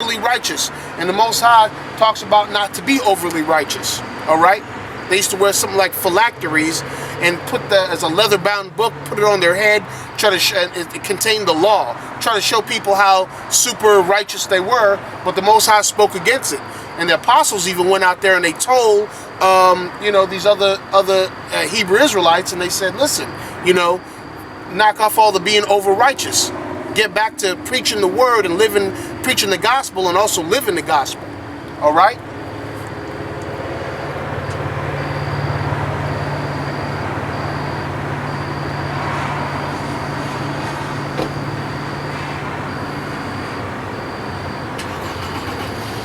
overly righteous. And the Most High talks about not to be overly righteous. All right? They used to wear something like phylacteries and put that as a leather-bound book, put it on their head, try to it contained the law, try to show people how super righteous they were, but the Most High spoke against it. And the apostles even went out there and they told, these other Hebrew Israelites, and they said, listen, knock off all the being over righteous. Get back to preaching the word and preaching the gospel and also living the gospel. All right?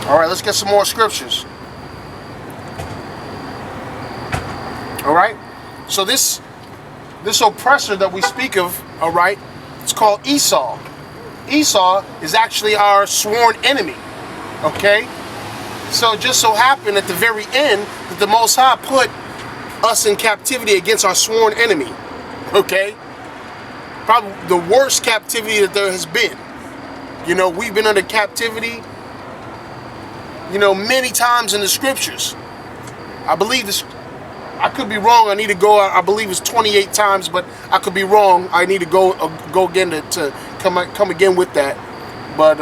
All right, let's get some more scriptures. All right? So this oppressor that we speak of, all right, it's called Esau. Esau is actually our sworn enemy, okay? So it just so happened at the very end that the Most High put us in captivity against our sworn enemy, okay? Probably the worst captivity that there has been. We've been under captivity, many times in the scriptures. I believe this. I could be wrong. I need to go. I believe it's 28 times, but I could be wrong. I need to go again to come again with that. But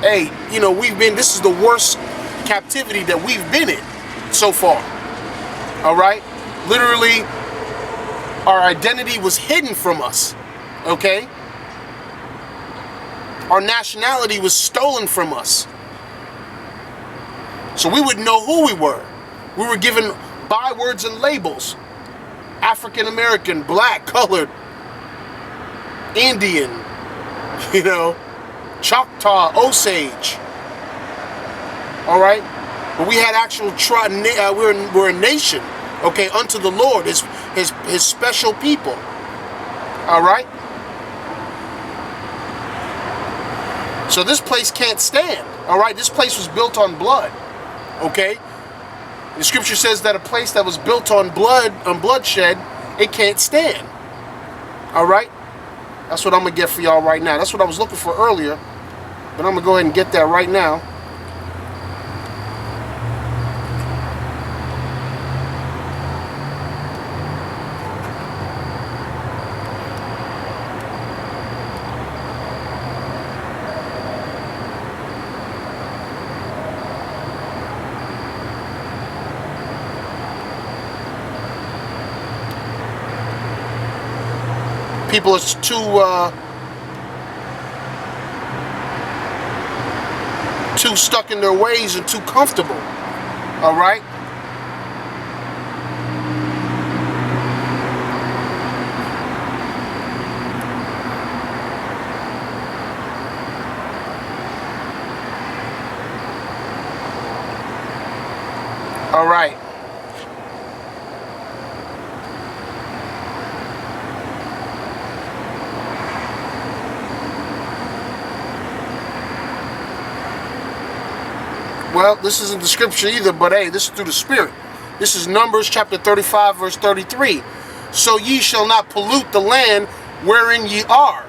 hey, this is the worst captivity that we've been in so far. All right, literally, our identity was hidden from us. Okay, our nationality was stolen from us, so we wouldn't know who we were. We were given bywords and labels: African American, black, colored, Indian, Choctaw, Osage. All right, but we had actual we're a nation, okay, unto the Lord, his special people. All right. So this place can't stand. All right, this place was built on blood. Okay. The scripture says that a place that was built on bloodshed, it can't stand. All right? That's what I'm going to get for y'all right now. That's what I was looking for earlier, but I'm going to go ahead and get that right now. People are too stuck in their ways and too comfortable. All right? All right. Well, this isn't the scripture either, but hey, this is through the Spirit. This is Numbers chapter 35, verse 33. So ye shall not pollute the land wherein ye are,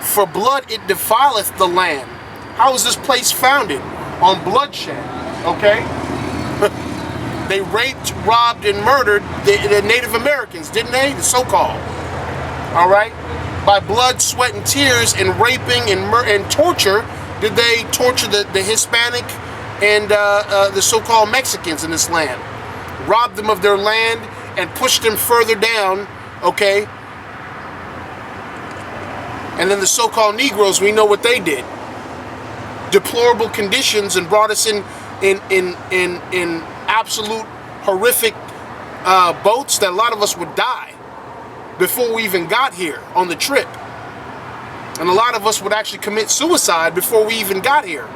for blood it defileth the land. How is this place founded? On bloodshed, okay? They raped, robbed, and murdered the Native Americans, didn't they? The so-called. All right? By blood, sweat, and tears, and raping and torture, did they torture the Hispanic and the so-called Mexicans in this land. Robbed them of their land and pushed them further down, okay? And then the so-called Negroes, we know what they did. Deplorable conditions, and brought us in absolute horrific boats that a lot of us would die before we even got here on the trip. And a lot of us would actually commit suicide before we even got here.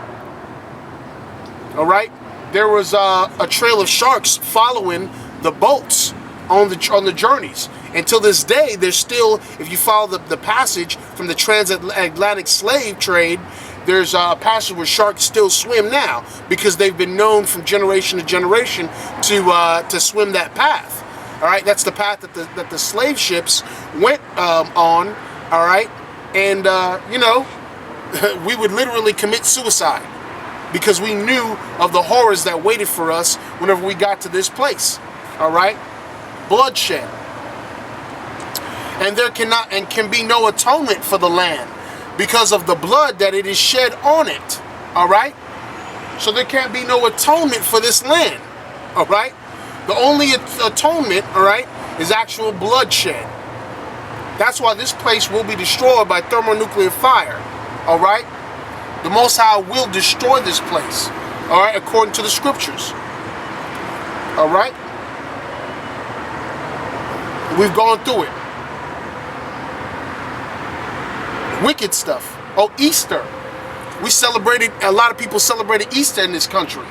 All right, there was a trail of sharks following the boats on the journeys. Until this day, there's still, if you follow the passage from the transatlantic slave trade, there's a passage where sharks still swim now because they've been known from generation to generation to swim that path. All right, that's the path that the slave ships went on. All right, and we would literally commit suicide because we knew of the horrors that waited for us whenever we got to this place. All right? Bloodshed. And there can be no atonement for the land because of the blood that it is shed on it. All right? So there can't be no atonement for this land. All right? The only atonement, all right, is actual bloodshed. That's why this place will be destroyed by thermonuclear fire. All right? The Most High will destroy this place. All right? According to the scriptures. All right? We've gone through it. Wicked stuff. Oh, Easter. A lot of people celebrated Easter in this country.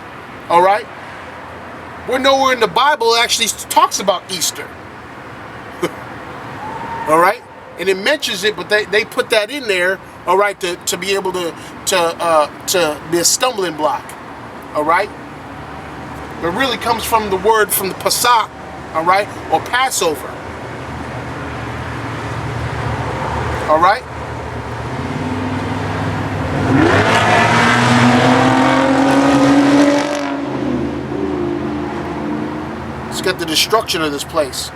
All right? We're nowhere in the Bible that actually talks about Easter. All right? And it mentions it, but they put that in there, all right, to be able to be a stumbling block. All right? It really comes from the word from the Pesach, all right, or Passover. All right? Let's get the destruction of this place.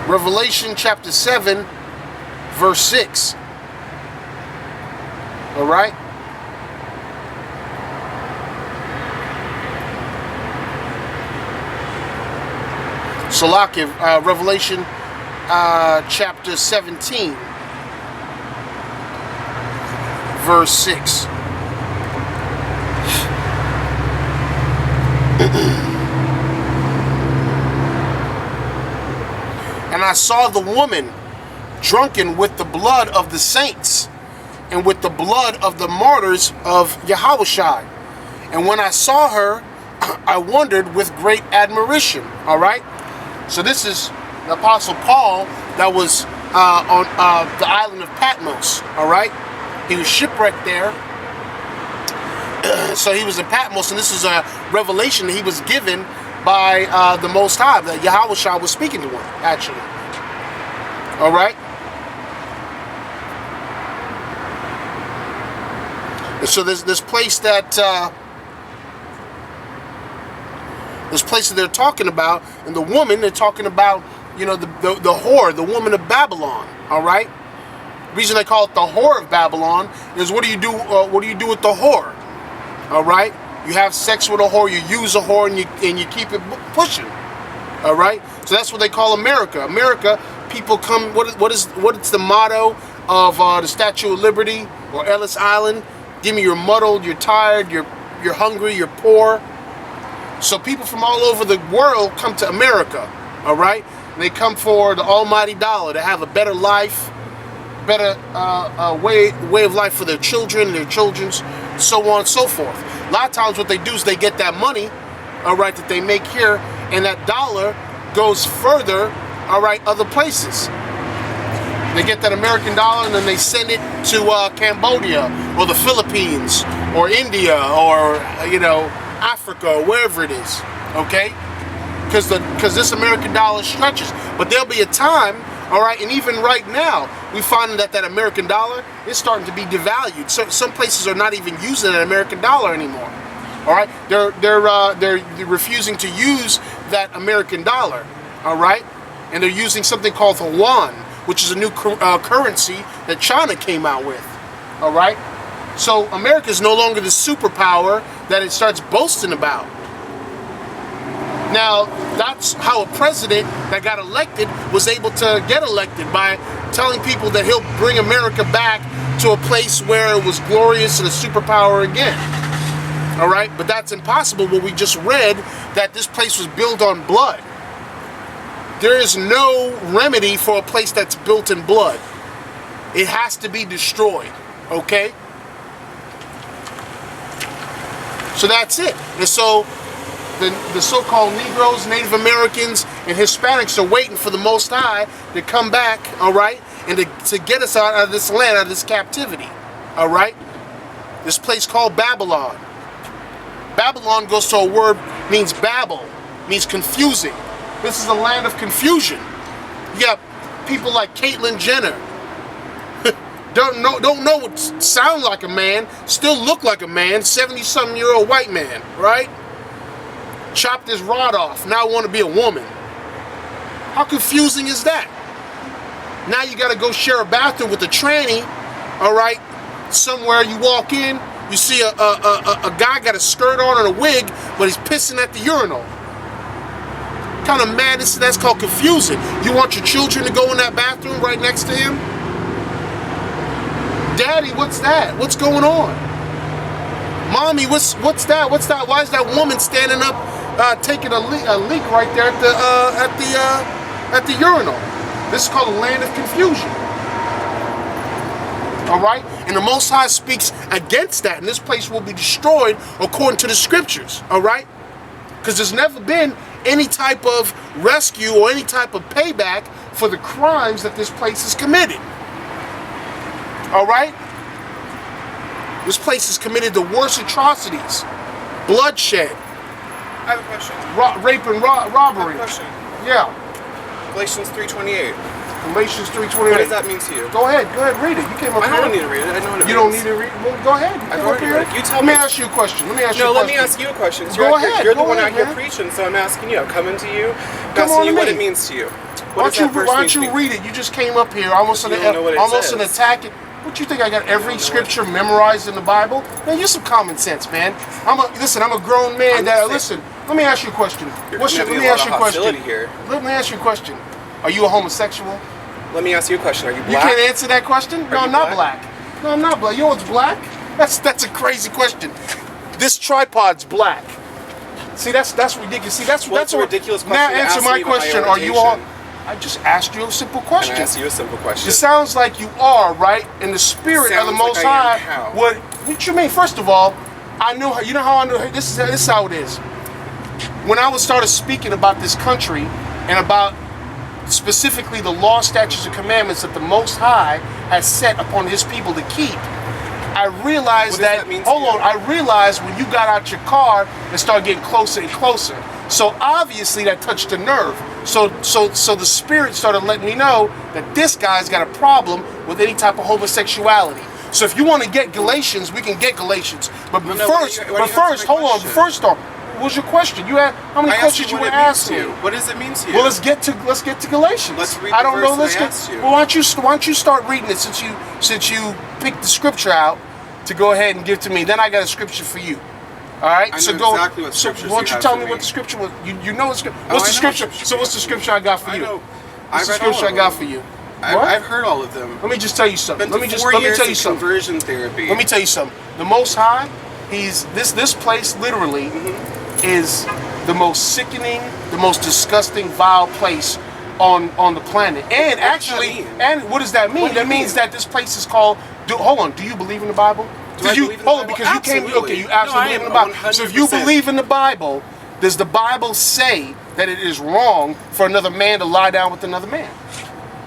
Revelation chapter 7, verse 6. All right? Salakia, Revelation chapter 17, verse 6. And I saw the woman drunken with the blood of the saints and with the blood of the martyrs of Yahushua. And when I saw her, I wondered with great admiration. All right? So this is the Apostle Paul that was on the island of Patmos. All right? He was shipwrecked there. So he was in Patmos, and this is a revelation that he was given by the Most High, that Yahushua was speaking to him, actually. All right? And so there's this place that they're talking about, and the woman they're talking about, you know, the whore, the woman of Babylon. All right? The reason they call it the whore of Babylon is what do you do? What do you do with the whore? All right? You have sex with a whore, you use a whore, and you keep it pushing. All right? So that's what they call America. America, people come. What is the motto of the Statue of Liberty or Ellis Island? Give me you're muddled, you're tired, you're hungry, you're poor. So people from all over the world come to America. All right? And they come for the almighty dollar to have a better life, better way of life for their children, their children's, so on and so forth. A lot of times what they do is they get that money, all right, that they make here, and that dollar goes further, all right, other places. They get that American dollar and then they send it to Cambodia or the Philippines or India or, you know, Africa or wherever it is, okay? Because this American dollar stretches. But there'll be a time, all right, and even right now, we find that American dollar is starting to be devalued. So some places are not even using an American dollar anymore. All right, they're refusing to use that American dollar. All right, and they're using something called the yuan, which is a new currency that China came out with. All right, so America is no longer the superpower that it starts boasting about. Now, that's how a president that got elected was able to get elected, by telling people that he'll bring America back to a place where it was glorious and a superpower again. All right? But that's impossible when we just read that this place was built on blood. There is no remedy for a place that's built in blood. It has to be destroyed. Okay? So that's it. And so the so-called Negroes, Native Americans, and Hispanics are waiting for the Most High to come back, all right, and to get us out of this land, out of this captivity, all right? This place called Babylon. Babylon goes to a word means Babel, means confusing. This is a land of confusion. You got people like Caitlyn Jenner. Don't know what sound like a man, still look like a man, 70-something-year-old white man, right? Chopped his rod off, now want to be a woman. How confusing is that? Now you got to go share a bathroom with a tranny, all right? Somewhere you walk in, you see a guy got a skirt on and a wig, but he's pissing at the urinal. Kind of madness, that's called confusing. You want your children to go in that bathroom right next to him? Daddy, what's that? What's going on? Mommy, what's that? What's that? Why is that woman standing up, taking a leak right there at the urinal? This is called a land of confusion. All right, and the Most High speaks against that, and this place will be destroyed according to the Scriptures. All right, because there's never been any type of rescue or any type of payback for the crimes that this place has committed. All right? This place has committed the worst atrocities. Bloodshed. I have a question. Rape and robbery. I have a question. Yeah. Galatians 3:28. Galatians 3:28. What does that mean to you? Go ahead, read it. You came up here. I don't need to read it. I know what it means. You don't need to read it? Well, go ahead. I've already read it. You tell me. me. Let me ask you a question. Let me ask you a question. Go ahead. You're the one out here preaching, so I'm asking you. I'm coming to you. I'm asking you what it means to you. Why don't you read it? You just came up here almost an attack. What you think? I got every scripture memorized in the Bible? Man, use some common sense, man. I'm a grown man. Listen, let me ask you a question. Let me ask you a question. Are you a homosexual? Let me ask you a question. Are you black? You can't answer that question? No, I'm not black. No, I'm not black. You know what's black? That's a crazy question. This tripod's black. See, that's ridiculous. See, that's a ridiculous question. Now answer my question. Are you all? I just asked you a simple question. I asked you a simple question. It sounds like you are, right? In the spirit of the Most High. What you mean? First of all, I knew how. You know how I knew? This is how it is. When I started speaking about this country and about specifically the law, statutes, and commandments that the Most High has set upon His people to keep, I realized I realized when you got out your car and started getting closer and closer. So obviously that touched a nerve. So the Spirit started letting me know that this guy's got a problem with any type of homosexuality. So if you want to get Galatians, we can get Galatians. But first, hold on. First off, what was your question? You had how many questions you were asking? What does it mean to you? Well, let's get to Galatians. Let's read the verse Well, why don't you start reading it since you picked the scripture out to go ahead and give to me. Then I got a scripture for you. All right. I know exactly what scriptures why don't you tell me what the scripture was? You know what's the scripture? So what's the scripture I got for you? What's the scripture I got for you? I've heard all of them. Let me just tell you something. Let me tell you something. Conversion therapy. Let me tell you something. The Most High, this place literally is the most sickening, the most disgusting, vile place on the planet. And actually, and what does that mean? That means that this place is called. Hold on. Do you believe in the Bible? Because you absolutely believe in the Bible. 100%. So if you believe in the Bible, does the Bible say that it is wrong for another man to lie down with another man?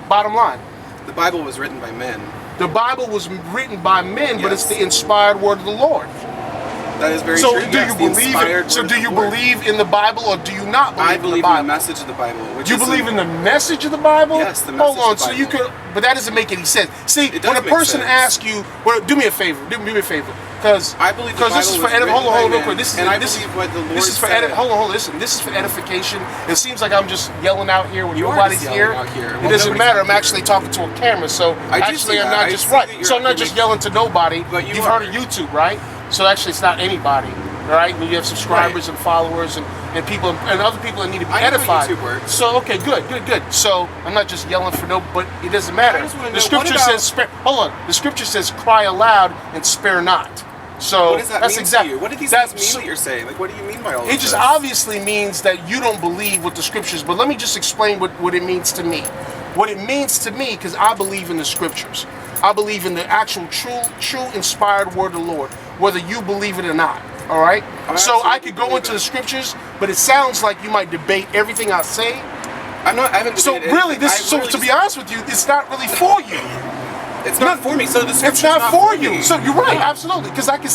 Bottom line. The Bible was written by men. The Bible was written by men, yes. But it's the inspired word of the Lord. That is very true. Do you believe in the Bible, or do you not believe in the Bible? I believe in the message of the Bible. You believe in the message of the Bible? Yes, the message of the Bible. So you could, but that doesn't make any sense. See, when a person asks you, well, do me a favor, because I believe the Bible this is for edification. Hold on, real quick. This is for listen. This is for edification. It seems like I'm just yelling out here when nobody's here. It doesn't matter. I'm actually talking to a camera, so actually I'm not just right. So I'm not just yelling to nobody. You've heard of YouTube, right? So actually, it's not anybody, all right? When you have subscribers and followers and people and other people that need to be edified. So okay, good. So I'm not just yelling for but it doesn't matter. The scripture says, The scripture says, "Cry aloud and spare not." So what does that mean to you? What do these things mean that you're saying? Like, what do you mean by all this? It just obviously means that you don't believe what the scriptures. But let me just explain what it means to me. What it means to me, because I believe in the scriptures. I believe in the actual true inspired word of the Lord, whether you believe it or not. All right. So I could go into the scriptures, but it sounds like you might debate everything I say. I haven't. So really, to be honest with you, it's not really for you. It's not for me. So the scripture's it's not for you. So you're right, absolutely, because I can